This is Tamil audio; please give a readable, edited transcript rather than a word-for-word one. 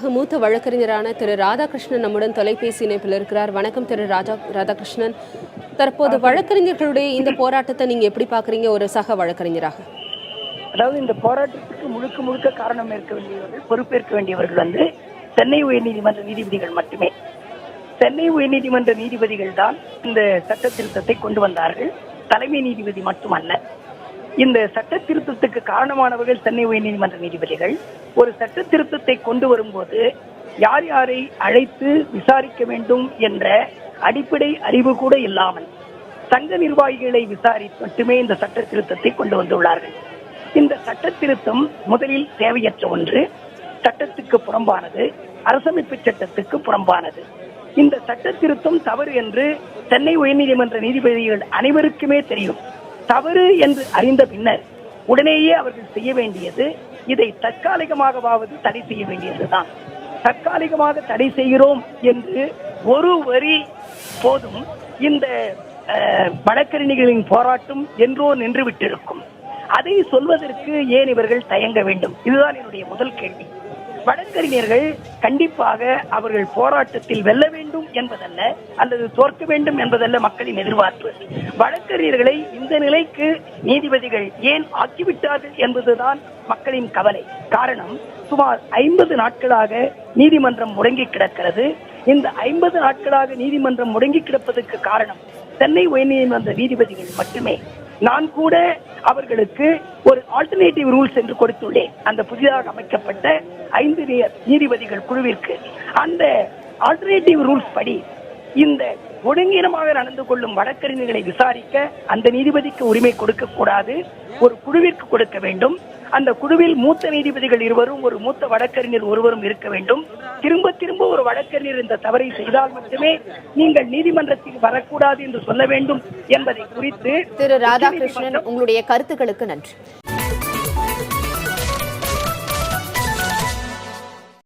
தொடர்பாக மூத்த வழக்கறிஞரான திரு ராதாகிருஷ்ணன் நம்முடன் தொலைபேசி இணைப்பில் இருக்கிறார். வணக்கம் திரு ராதாகிருஷ்ணன். தற்போது வழக்கறிஞர்களுடைய இந்த போராட்டத்தை நீங்க எப்படி பாக்குறீங்க ஒரு சக வழக்கறிஞராக? அதாவது இந்த போராட்டத்துக்கு முழுக்க முழுக்க காரணம் இருக்க வேண்டியவர்கள், பொறுப்பேற்க வேண்டியவர்கள் சென்னை உயர்நீதிமன்ற நீதிபதிகள் மட்டுமே. சென்னை உயர்நீதிமன்ற நீதிபதிகள் தான் இந்த சட்ட திருத்தத்தை கொண்டு வந்தார்கள், தலைமை நீதிபதி மட்டுமல்ல. இந்த சட்ட திருத்தத்துக்கு காரணமானவர்கள் சென்னை உயர்நீதிமன்ற நீதிபதிகள். ஒரு சட்ட திருத்தத்தை கொண்டு வரும்போது யார் யாரை அழைத்து விசாரிக்க வேண்டும் என்ற அடிப்படை அறிவு கூட இல்லாமல் சங்க நிர்வாகிகளை விசாரித்து மட்டுமே இந்த சட்ட திருத்தத்தை கொண்டு வந்துள்ளார்கள். இந்த சட்ட திருத்தம் முதலில் தேவையற்ற ஒன்று, சட்டத்துக்கு புறம்பானது, அரசமைப்பு சட்டத்துக்கு புறம்பானது. இந்த சட்ட திருத்தம் தவறு என்று சென்னை உயர்நீதிமன்ற நீதிபதிகள் அனைவருக்குமே தெரியும். தவறு என்று அறிந்த பின்னர் உடனேயே அவர்கள் செய்ய வேண்டியது இதை தற்காலிகமாகவாவது தடை செய்ய வேண்டியதுதான். தற்காலிகமாக தடை செய்கிறோம் என்று ஒரு வரி போதும் இந்த வழக்கறிஞர்களின் போராட்டம் என்றோ நின்று விட்டிருக்கும். அதை சொல்வதற்கு ஏன் இவர்கள் தயங்க வேண்டும்? இதுதான் என்னுடைய முதல் கேள்வி. வழக்கறிஞர்கள் கண்டிப்பாக அவர்கள் போராட்டத்தில் வெல்ல வேண்டும் என்பதல்ல, அல்லது தோற்க வேண்டும் என்பதல்ல மக்களின் எதிர்பார்ப்பு. வழக்கறிஞர்களை இந்த நிலைக்கு நீதிபதிகள் ஏன் ஆக்கிவிட்டார்கள் என்பதுதான் மக்களின் கவலை. காரணம், சுமார் 50 நாட்களாக நீதிமன்றம் முடங்கி கிடக்கிறது. இந்த 50 நாட்களாக நீதிமன்றம் முடங்கி கிடப்பதற்கு காரணம் சென்னை உயர்நீதிமன்ற நீதிபதிகள் மட்டுமே. நான் கூட அவர்களுக்கு ஒரு ஆல்டர்னேட்டிவ் ரூல்ஸ் என்று கொடுத்துள்ளேன், அந்த புதிதாக அமைக்கப்பட்ட 5 நீதிபதிகள் குழுவிற்கு. அந்த ஆல்டர்னேட்டிவ் ரூல்ஸ் படி இந்த ஒழுங்கீனமாக நடந்து கொள்ளும் வழக்கறிஞர்களை விசாரிக்க அந்த நீதிபதிக்கு உரிமை கொடுக்க கூடாது, ஒரு குழுவிற்கு கொடுக்க வேண்டும். அந்த குழுவில் மூத்த நீதிபதிகள் இருவரும், ஒரு மூத்த வழக்கறிஞர் ஒருவரும் இருக்க வேண்டும். திரும்ப திரும்ப ஒரு வழக்கறிஞர் இந்த தவறை செய்தால் மட்டுமே நீங்கள் நீதிமன்றத்தில் வரக்கூடாது என்று சொல்ல வேண்டும் என்பதை குறித்து திரு ராதாகிருஷ்ணன், உங்களுடைய கருத்துக்களுக்கு நன்றி.